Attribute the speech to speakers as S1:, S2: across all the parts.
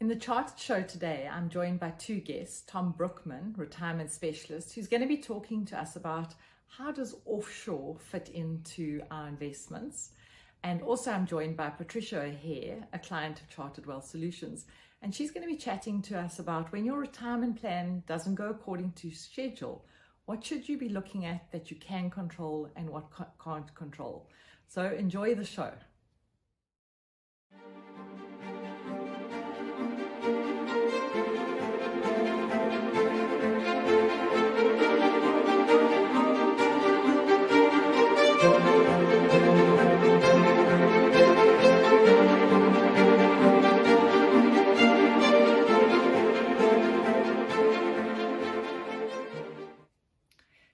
S1: In the Chartered Show today, I'm joined by two guests, Tom Brukman, retirement specialist, who's going to be talking to us about how does offshore fit into our investments. And also I'm joined by Patricia O'Hare, a client of Chartered Wealth Solutions. And she's going to be chatting to us about when your retirement plan doesn't go according to schedule, what should you be looking at that you can control and what can't control. So enjoy the show.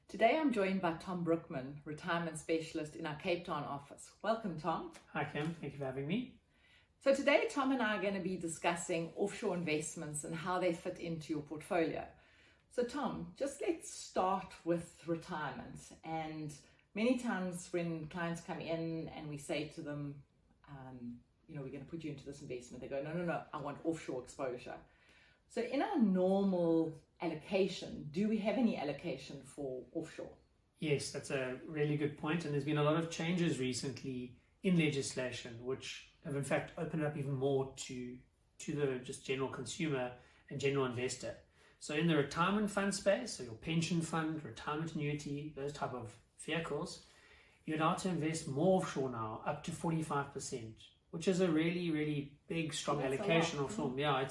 S1: Today I'm joined by Tom Brukman, retirement specialist in our Cape Town office. Welcome, Tom.
S2: Hi, Kim. Thank you for having me.
S1: So today Tom and I are going to be discussing offshore investments and how they fit into your portfolio. So Tom, just let's start with retirement. And many times when clients come in and we say to them, we're going to put you into this investment, they go, no, I want offshore exposure. So in our normal allocation, do we have any allocation for offshore?
S2: Yes, that's a really good point. And there's been a lot of changes recently in legislation, which have in fact opened up even more to the just general consumer and general investor. So in the retirement fund space, so your pension fund, retirement annuity, those type of vehicles, you're allowed to invest more offshore now, up to 45%, which is a really, really big, strong allocation of film. Yeah,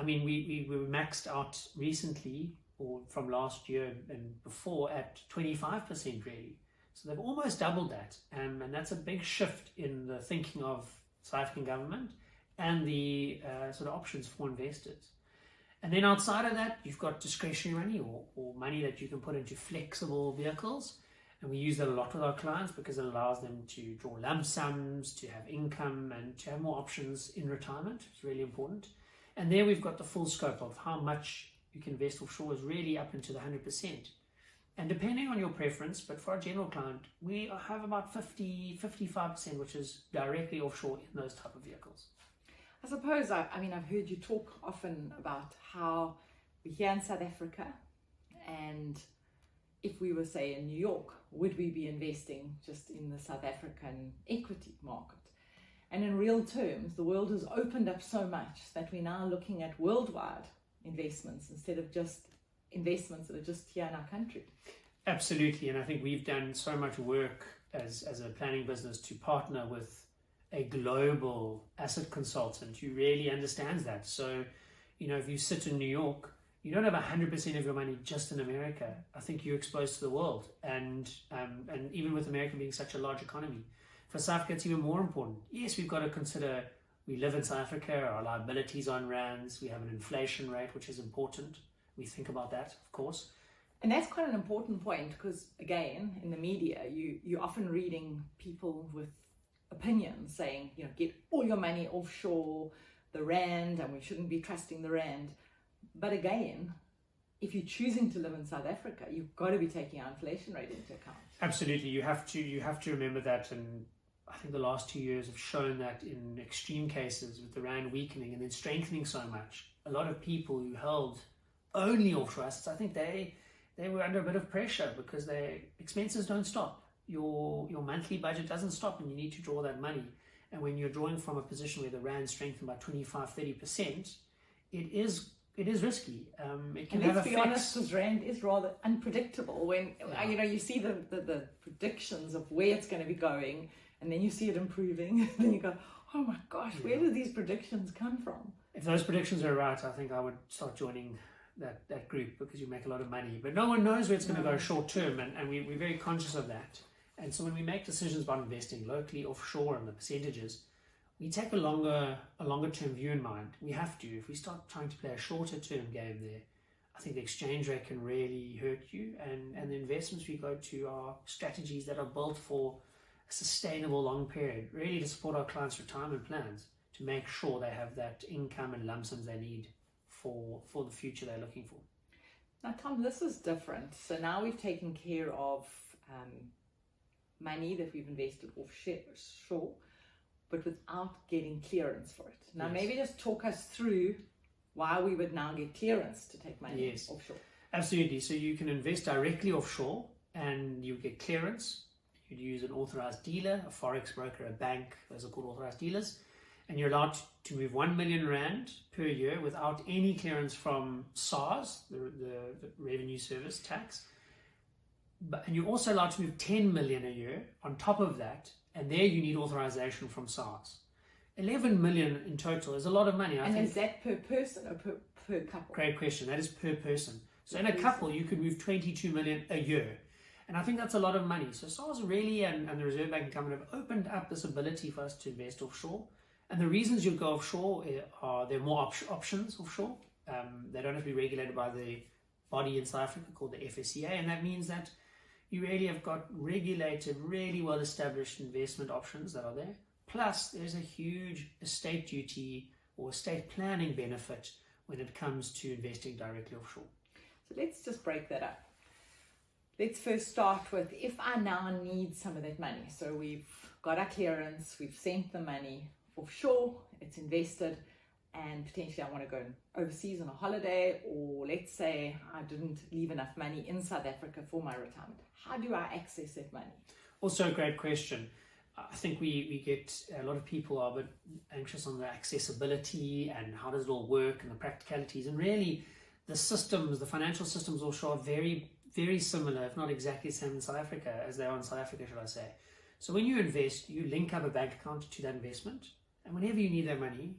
S2: we were maxed out recently, or from last year and before, at 25% really. So they've almost doubled that. And that's a big shift in the thinking of South African government and the sort of options for investors. And then outside of that, you've got discretionary money or money that you can put into flexible vehicles. And we use that a lot with our clients because it allows them to draw lump sums, to have income, and to have more options in retirement. It's really important. And there we've got the full scope of how much you can invest offshore is really up into the 100%. And depending on your preference, but for our general client, we have about 55%, which is directly offshore in those type of vehicles.
S1: I suppose, I've heard you talk often about how we're here in South Africa, and if we were, say, in New York, would we be investing just in the South African equity market? And in real terms, the world has opened up so much that we're now looking at worldwide investments instead of just investments that are just here in our country.
S2: Absolutely, and I think we've done so much work as a planning business to partner with a global asset consultant who really understands that. So, if you sit in New York, you don't have 100% of your money just in America. I think you're exposed to the world, and even with America being such a large economy, for South Africa, it's even more important. Yes, we've got to consider we live in South Africa, our liabilities are in rands, we have an inflation rate, which is important. We think about that, of course.
S1: And that's quite an important point because, again, in the media, you're often reading people with opinions saying, get all your money offshore, the rand, and we shouldn't be trusting the rand. But again, if you're choosing to live in South Africa, you've got to be taking our inflation rate into account.
S2: Absolutely, you have to remember that, and I think the last 2 years have shown that in extreme cases with the rand weakening and then strengthening so much, a lot of people who held only offshore assets, I think they were under a bit of pressure because their expenses don't stop. Your monthly budget doesn't stop, and you need to draw that money. And when you're drawing from a position where the rand strengthened by 25-30%, it is risky. It can have effects. Let's be honest,
S1: because rand is rather unpredictable. When you see the predictions of where it's going to be going, and then you see it improving, then you go, oh my gosh, where do these predictions come from?
S2: If those predictions are right, I think I would start joining that group because you make a lot of money. But no one knows where it's going to go short term, and we're very conscious of that. And so when we make decisions about investing locally, offshore, and the percentages, we take a longer term view in mind. We have to. If we start trying to play a shorter term game there, I think the exchange rate can really hurt you. And the investments we go to are strategies that are built for a sustainable long period, really to support our clients' retirement plans, to make sure they have that income and lump sums they need for the future they're looking for.
S1: Now, Tom, this is different. So now we've taken care of money that we've invested offshore, but without getting clearance for it. Now, maybe just talk us through why we would now get clearance to take money offshore.
S2: Absolutely. So you can invest directly offshore and you get clearance. You'd use an authorized dealer, a forex broker, a bank, those are called authorized dealers, and you're allowed to move 1 million rand per year without any clearance from SARS, the revenue service tax. And you're also allowed to move 10 million a year on top of that, and there you need authorization from SARS. 11 million in total is a lot of money.
S1: And is that per person or per couple?
S2: Great question. That is per person. So in a couple, you could move 22 million a year. And I think that's a lot of money. So SARS really and the Reserve Bank and government have opened up this ability for us to invest offshore. And the reasons you'll go offshore are there are more options offshore. They don't have to be regulated by the body in South Africa called the FSCA. And that means that you really have got regulated, really well-established investment options that are there. Plus, there's a huge estate duty or estate planning benefit when it comes to investing directly offshore.
S1: So let's just break that up. Let's first start with, if I now need some of that money. So we've got our clearance, we've sent the money offshore, it's invested, and potentially I want to go overseas on a holiday, or let's say I didn't leave enough money in South Africa for my retirement. How do I access that money?
S2: Also a great question. I think we get, a lot of people are a bit anxious on the accessibility and how does it all work and the practicalities. And really, the systems, the financial systems offshore are very, very similar, if not exactly the same in South Africa as they are in South Africa, should I say. So when you invest, you link up a bank account to that investment. And whenever you need that money,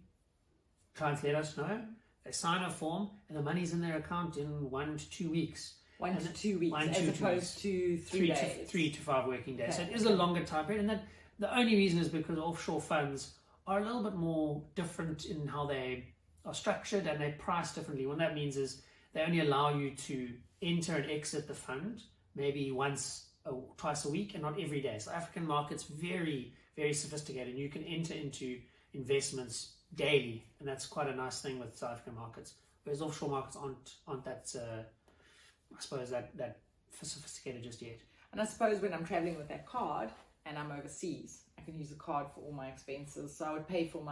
S2: clients let us know, they sign a form, and the money's in their account in 1 to 2 weeks.
S1: 1 to 2 weeks, as opposed to 3 days.
S2: 3 to 5 working days.
S1: Okay.
S2: So it is a longer time period. And that the only reason is because offshore funds are a little bit more different in how they are structured and they're priced differently. What that means is they only allow you to enter and exit the fund maybe once or twice a week and not every day. So African markets very, very sophisticated. You can enter into investments daily, and that's quite a nice thing with South African markets. Whereas offshore markets aren't that, I suppose, that sophisticated just yet.
S1: And I suppose when I'm traveling with that card and I'm overseas, I can use the card for all my expenses. So I would pay for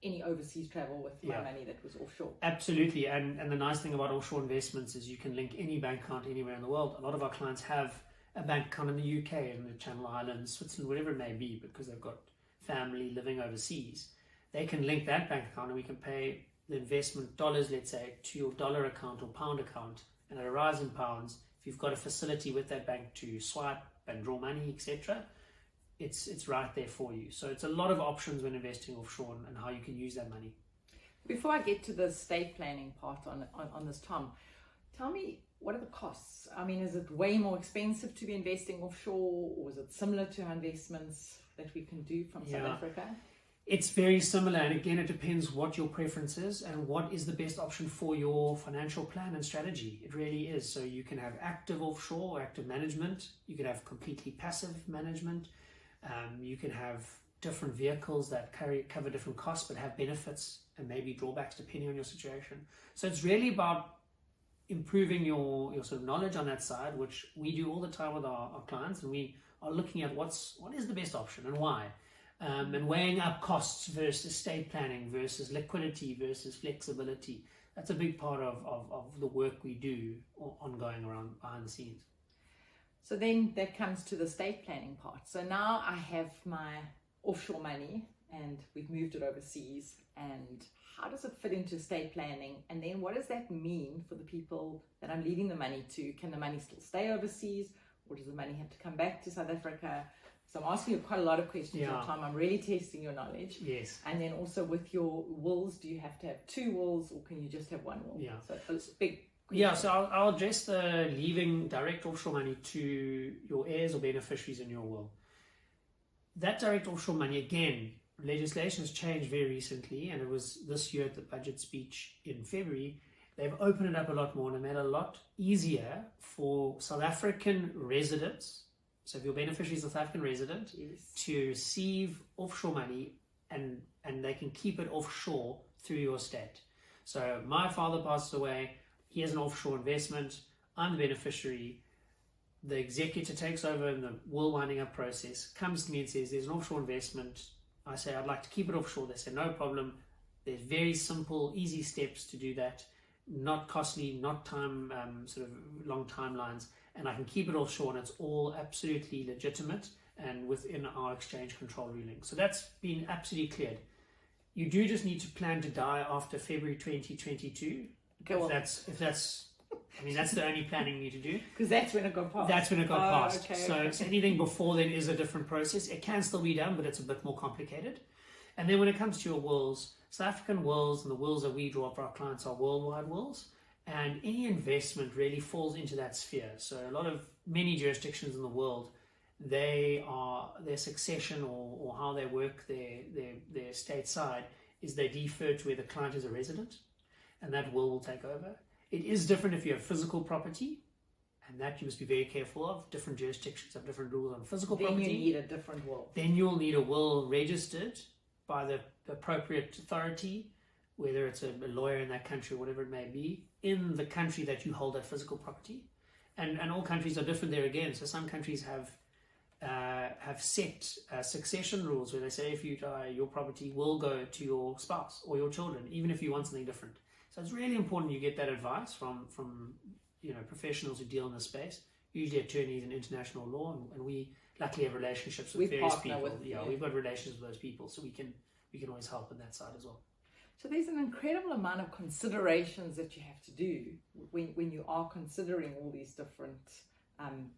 S1: any overseas travel with my money that was offshore.
S2: Absolutely. And the nice thing about offshore investments is you can link any bank account anywhere in the world. A lot of our clients have a bank account in the UK, in the Channel Islands, Switzerland, whatever it may be, because they've got family living overseas. They can link that bank account and we can pay the investment dollars, let's say, to your dollar account or pound account, and it arrives in pounds. If you've got a facility with that bank to swipe and draw money, etc., it's right there for you. So it's a lot of options when investing offshore and how you can use that money.
S1: Before I get to the estate planning part on this, Tom, tell me, what are the costs? I mean, is it way more expensive to be investing offshore, or is it similar to our investments that we can do from South Africa?
S2: It's very similar, and again, it depends what your preference is and what is the best option for your financial plan and strategy. It really is. So you can have active offshore or active management. You can have completely passive management. You can have different vehicles that cover different costs but have benefits and maybe drawbacks depending on your situation. So it's really about improving your sort of knowledge on that side, which we do all the time with our clients, and we are looking at what is the best option and why. And weighing up costs versus estate planning versus liquidity versus flexibility. That's a big part of the work we do ongoing around behind the scenes.
S1: So then that comes to the estate planning part. So now I have my offshore money and we've moved it overseas, and how does it fit into estate planning? And then what does that mean for the people that I'm leaving the money to? Can the money still stay overseas, or does the money have to come back to South Africa? So I'm asking you quite a lot of questions at a time. I'm really testing your knowledge.
S2: Yes.
S1: And then also with your wills, do you have to have 2 wills, or can you just have 1 will?
S2: Yeah.
S1: So it's a big question.
S2: Yeah, so I'll address the leaving direct offshore money to your heirs or beneficiaries in your will. That direct offshore money, again, legislation has changed very recently, and it was this year at the budget speech in February. They've opened it up a lot more and made it a lot easier for South African residents. So if your beneficiary is a South African resident, to receive offshore money, and they can keep it offshore through your estate. So my father passed away, he has an offshore investment, I'm the beneficiary, the executor takes over in the will winding up process, comes to me and says, there's an offshore investment. I say, I'd like to keep it offshore. They say, no problem, There's very simple, easy steps to do that, not costly, not time, sort of long timelines, and I can keep it offshore, and it's all absolutely legitimate and within our exchange control ruling. So that's been absolutely cleared. You do just need to plan to die after February 2022. If that's I mean, that's the only planning you need to do.
S1: Because that's when it got passed.
S2: That's when it got passed.
S1: Okay,
S2: so anything before then is a different process. It can still be done, but it's a bit more complicated. And then when it comes to your wills, South African wills and the wills that we draw for our clients are worldwide wills. And any investment really falls into that sphere. So many jurisdictions in the world, their succession or how they work their stateside is they defer to where the client is a resident, and that will take over. It is different if you have physical property, and that you must be very careful of. Different jurisdictions have different rules on physical property.
S1: Then you need a different will.
S2: Then you'll need a will registered by the appropriate authority, whether it's a lawyer in that country or whatever it may be, in the country that you hold that physical property. And all countries are different there again. So some countries have set succession rules where they say if you die, your property will go to your spouse or your children, even if you want something different. So it's really important you get that advice from professionals who deal in this space, usually attorneys in international law, and we luckily have relationships with various people. We've got relations with those people, so we can always help on that side as well.
S1: So there's an incredible amount of considerations that you have to do when you are considering all these different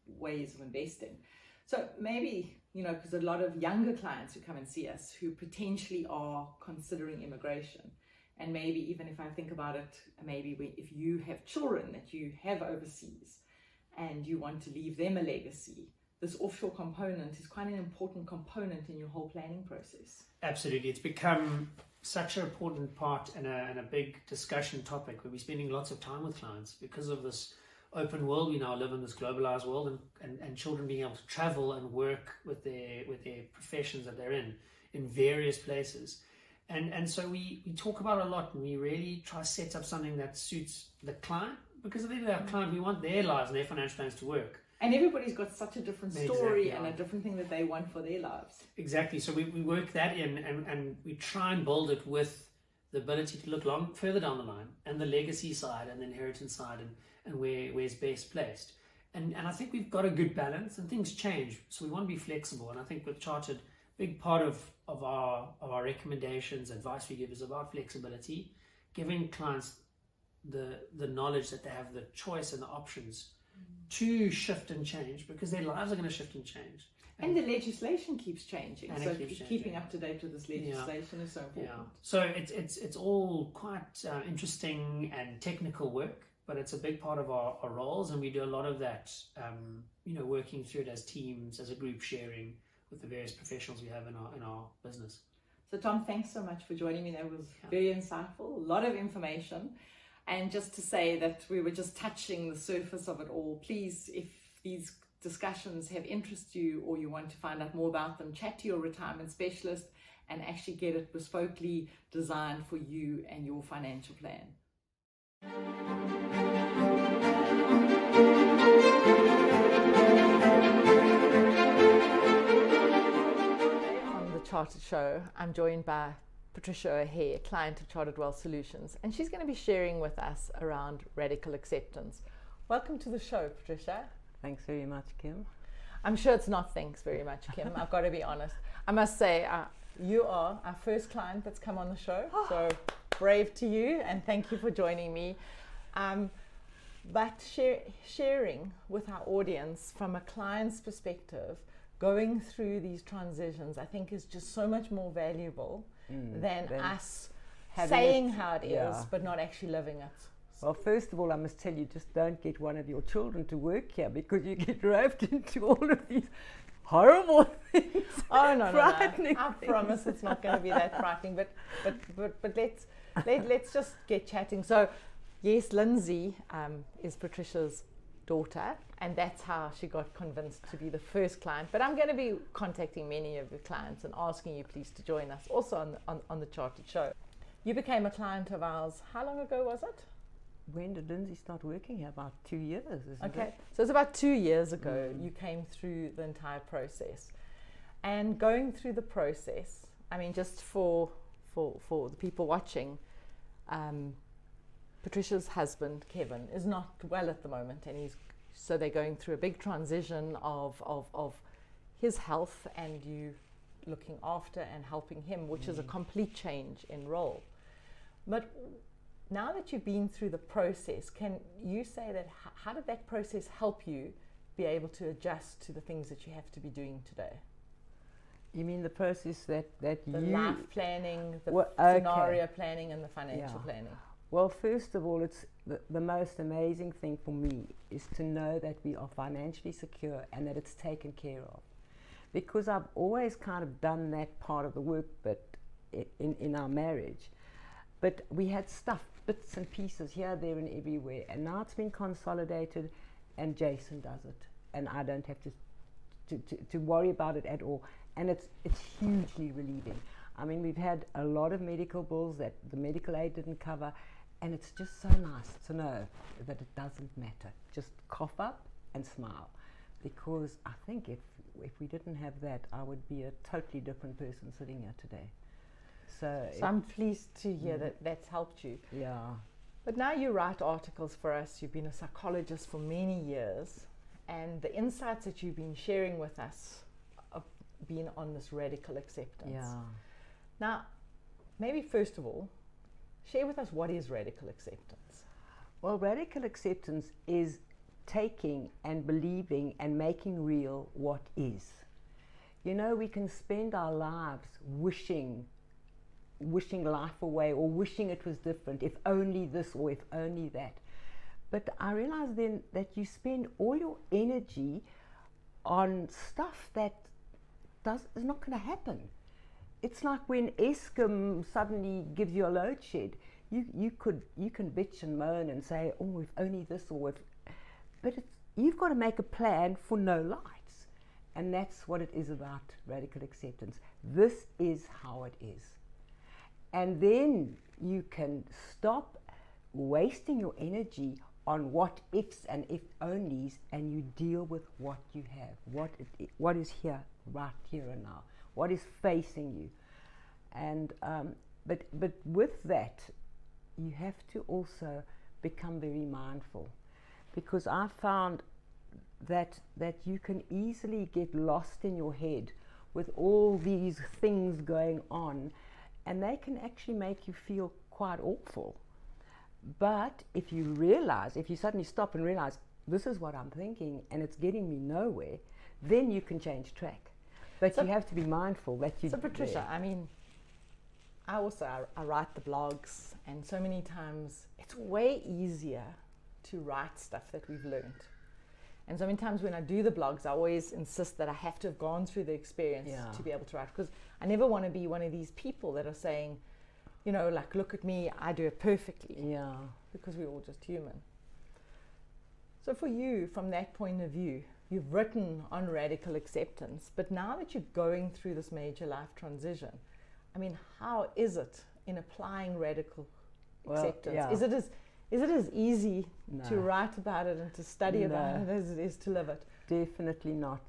S1: ways of investing. So maybe, because a lot of younger clients who come and see us who potentially are considering immigration, and maybe even if I think about it, maybe if you have children that you have overseas and you want to leave them a legacy, this offshore component is quite an important component in your whole planning process.
S2: Absolutely. It's become such an important part and a big discussion topic where we're spending lots of time with clients because of this open world. We now live in this globalized world, and children being able to travel and work with their professions that they're in various places. And so we talk about it a lot, and we really try to set up something that suits the client, because at the end of our client, we want their lives and their financial plans to work.
S1: And everybody's got such a different story and a different thing that they want for their lives. Exactly.
S2: So we work that in, and we try and build it with the ability to look further down the line, and the legacy side and the inheritance side, and where it's best placed. And I think we've got a good balance, and things change. So we want to be flexible. And I think with Chartered, big part of our recommendations, advice we give is about flexibility, giving clients the knowledge that they have the choice and the options to shift and change, because their lives are going to shift and change.
S1: And the legislation keeps changing. So keeping up to date with this legislation is so important.
S2: Yeah. So it's all quite interesting and technical work, but it's a big part of our roles, and we do a lot of that, working through it as teams, as a group, sharing with the various professionals we have in our business.
S1: So Tom, thanks so much for joining me. That was very insightful, a lot of information. And just to say that we were just touching the surface of it all. Please, if these discussions have interest you or you want to find out more about them, chat to your retirement specialist and actually get it bespokely designed for you and your financial plan. On the Chartered Show, I'm joined by Patricia O'Hare, client of Chartered Wealth Solutions, and she's going to be sharing with us around radical acceptance. Welcome to the show, Patricia.
S3: Thanks very much, Kim.
S1: I'm sure it's not thanks very much, Kim. I've got to be honest. I must say, you are our first client that's come on the show, so brave to you, and thank you for joining me. But sharing with our audience from a client's perspective, going through these transitions, I think is just so much more valuable than us saying how it is, but not actually living it.
S3: Well, first of all, I must tell you, just don't get one of your children to work here, because you get roped into all of these horrible things.
S1: Oh no, frightening. I promise it's not going to be that frightening. But let's just get chatting. So, yes, Lindsay is Patricia's daughter, and that's how she got convinced to be the first client. But I'm going to be contacting many of your clients and asking you please to join us also on the Chartered Show. You became a client of ours, how long ago was it?
S3: When did Lindsay start working here? About 2 years, isn't it?
S1: Okay, so it's about 2 years ago you came through the entire process. And going through the process, I mean, just for for the people watching, Patricia's husband, Kevin, is not well at the moment, and so they're going through a big transition of his health and you looking after and helping him, which is a complete change in role. But now that you've been through the process, can you say that how did that process help you be able to adjust to the things that you have to be doing today?
S3: You mean the process that
S1: The
S3: you...
S1: life planning, the
S3: okay.
S1: scenario planning, and the financial planning.
S3: Well, first of all, it's the most amazing thing for me is to know that we are financially secure and that it's taken care of. Because I've always kind of done that part of the work, but in our marriage. But we had stuff, bits and pieces here, there, and everywhere. And now it's been consolidated, and Jason does it, and I don't have to worry about it at all. And it's hugely relieving. I mean, we've had a lot of medical bills that the medical aid didn't cover, and it's just so nice to know that it doesn't matter. Just cough up and smile, because I think if we didn't have that, I would be a totally different person sitting here today. So
S1: I'm pleased to hear that that's helped you.
S3: Yeah.
S1: But now you write articles for us. You've been a psychologist for many years, and the insights that you've been sharing with us have been on this radical acceptance.
S3: Yeah.
S1: Now, maybe first of all, share with us what is radical acceptance.
S3: Well, radical acceptance is taking and believing and making real what is. You know, we can spend our lives wishing life away, or wishing it was different, if only this or if only that. But I realized then that you spend all your energy on stuff that is not going to happen. It's like when Eskom suddenly gives you a load shed. You can bitch and moan and say, oh, if only this or if, but you've got to make a plan for no lights. And that's what it is about radical acceptance. This is how it is. And then you can stop wasting your energy on what ifs and if onlys, and you deal with what you have, what is here, right here and now, what is facing you. And but with that, you have to also become very mindful, because I found that you can easily get lost in your head with all these things going on, and they can actually make you feel quite awful. But if you suddenly stop and realize, this is what I'm thinking and it's getting me nowhere, then you can change track. But you have to be mindful that you...
S1: So Patricia, I mean, I write the blogs, and so many times it's way easier to write stuff that we've learned. And so many times when I do the blogs, I always insist that I have to have gone through the experience to be able to write, because I never want to be one of these people that are saying, you know, like, look at me, I do it perfectly.
S3: Yeah.
S1: Because we're all just human. So for you, from that point of view, you've written on radical acceptance, but now that you're going through this major life transition, I mean, how is it in applying radical acceptance?
S3: Yeah.
S1: Is it as easy to write about it and to study about it as it is to live it?
S3: Definitely not.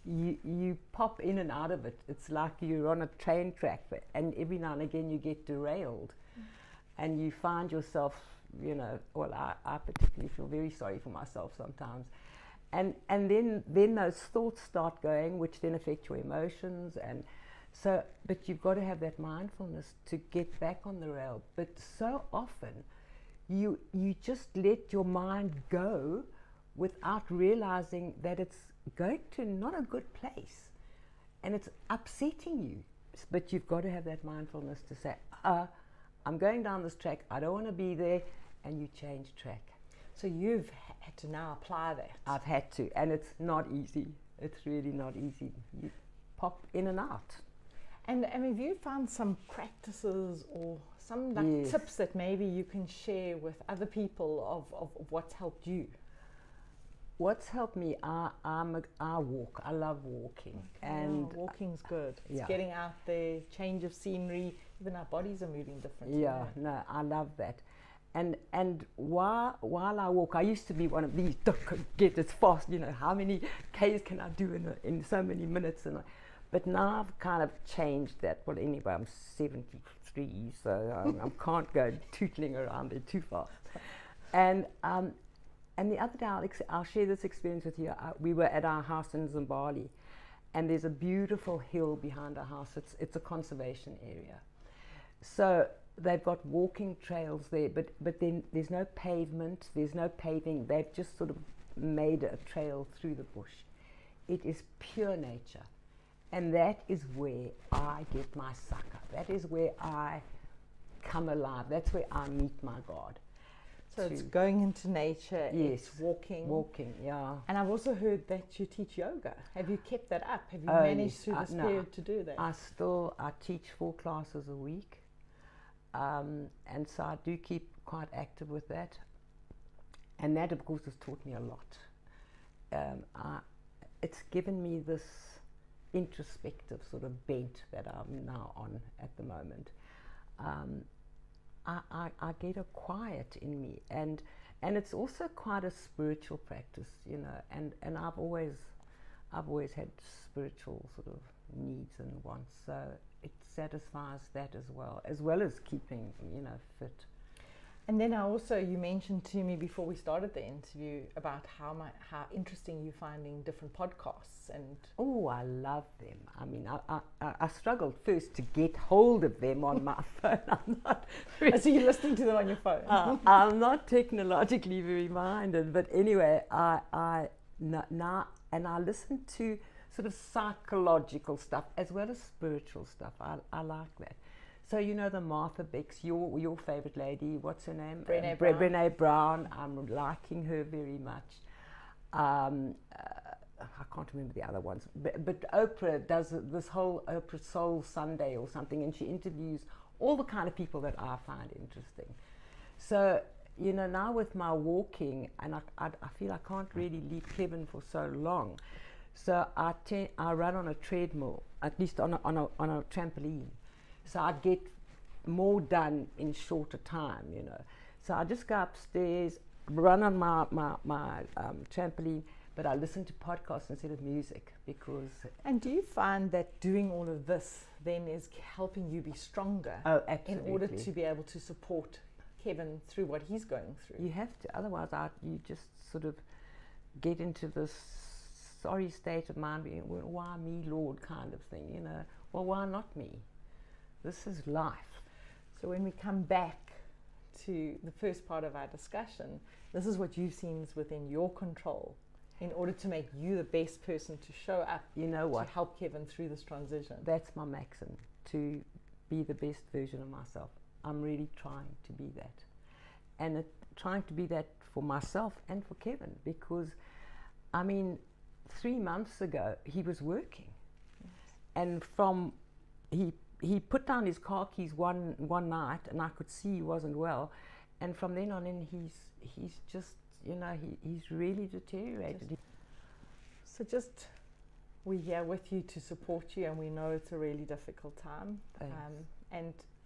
S3: You pop in and out of it. It's like you're on a train track, and every now and again you get derailed, and you find yourself, you know, well, I particularly feel very sorry for myself sometimes, and then those thoughts start going, which then affect your emotions, and so, but you've got to have that mindfulness to get back on the rail. But so often you just let your mind go without realizing that it's going to not a good place, and it's upsetting you. But you've got to have that mindfulness to say, I'm going down this track, I don't want to be there, and you change track.
S1: So you've had to now apply that.
S3: I've had to, and it's not easy. It's really not easy. You pop in and out.
S1: And have you found some practices or some tips that maybe you can share with other people of what's helped you?
S3: What's helped me, I walk. I love walking. And
S1: walking's good. It's getting out there, change of scenery, even our bodies are moving differently.
S3: Yeah, no, I love that. And while I walk, I used to be one of these, get as fast, you know, how many Ks can I do in so many minutes? But now I've kind of changed that. Well, anyway, I'm 70 3, so I can't go tootling around it too fast. And the other day, I'll share this experience with you. We were at our house in Zimbabwe, and there's a beautiful hill behind our house. It's a conservation area. So they've got walking trails there, but then there's no pavement, there's no paving. They've just sort of made a trail through the bush. It is pure nature. And that is where I get my sucker. That is where I come alive. That's where I meet my God.
S1: So it's going into nature,
S3: yes,
S1: it's walking.
S3: Walking, yeah.
S1: And I've also heard that you teach yoga. Have you kept that up? Have you managed through this period to do that?
S3: I teach 4 classes a week. And so I do keep quite active with that. And that, of course, has taught me a lot. It's given me this introspective sort of bent that I'm now on at the moment. I get a quiet in me, and it's also quite a spiritual practice, you know, and I've always had spiritual sort of needs and wants, so it satisfies that as well as keeping, you know, fit.
S1: And then you mentioned to me before we started the interview about how interesting you're finding different podcasts. And
S3: oh, I love them. I mean, I struggled first to get hold of them on my phone. I'm not
S1: really, so you're listening to them on your phone?
S3: I'm not technologically very minded, but anyway, I listen to sort of psychological stuff as well as spiritual stuff. I like that. So you know the Martha Becks, your favourite lady, what's her name? Brené Brown. I'm liking her very much. I can't remember the other ones. But Oprah does this whole Oprah Soul Sunday or something, and she interviews all the kind of people that I find interesting. So, you know, now with my walking, and I feel I can't really leave Kevin for so long. So I run on a treadmill, at least on a trampoline. So I get more done in shorter time, you know. So I just go upstairs, run on my trampoline, but I listen to podcasts instead of music because...
S1: And do you find that doing all of this then is helping you be stronger?
S3: Oh, absolutely.
S1: In order to be able to support Kevin through what he's going through?
S3: You have to, otherwise you just sort of get into this sorry state of mind, being, well, why me, Lord, kind of thing, you know. Well, why not me? This is life.
S1: So when we come back to the first part of our discussion, this is what you've seen is within your control in order to make you the best person to show up,
S3: you know what,
S1: to help Kevin through this transition.
S3: That's my maxim, to be the best version of myself. I'm really trying to be that. And trying to be that for myself and for Kevin, because, I mean, 3 months ago, he was working. Yes. And he put down his car keys one night, and I could see he wasn't well. And from then on in, he's just, you know, he's really deteriorated.
S1: We're here with you to support you, and we know it's a really difficult time.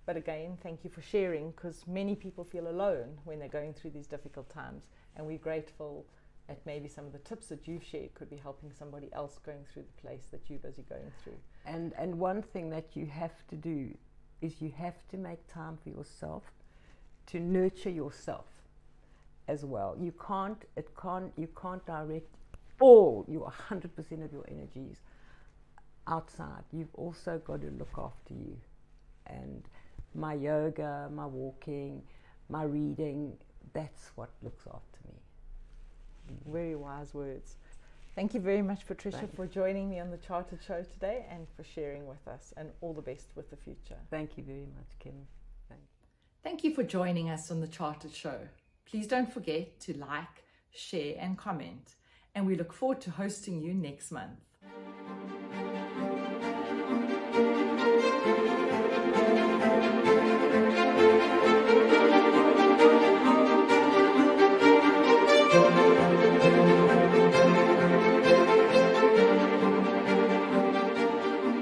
S1: But again, thank you for sharing, because many people feel alone when they're going through these difficult times, and we're grateful that maybe some of the tips that you've shared could be helping somebody else going through the place that you're busy going through.
S3: And one thing that you have to do is you have to make time for yourself, to nurture yourself as well. You can't direct all your 100% of your energies outside. You've also got to look after you. And my yoga, my walking, my reading, that's what looks after me.
S1: Very wise words. Thank you very much, Patricia, for joining me on the Chartered Show today and for sharing with us, and all the best with the future.
S3: Thank you very much, Kim.
S1: Thank you for joining us on the Chartered Show. Please don't forget to like, share and comment, and we look forward to hosting you next month.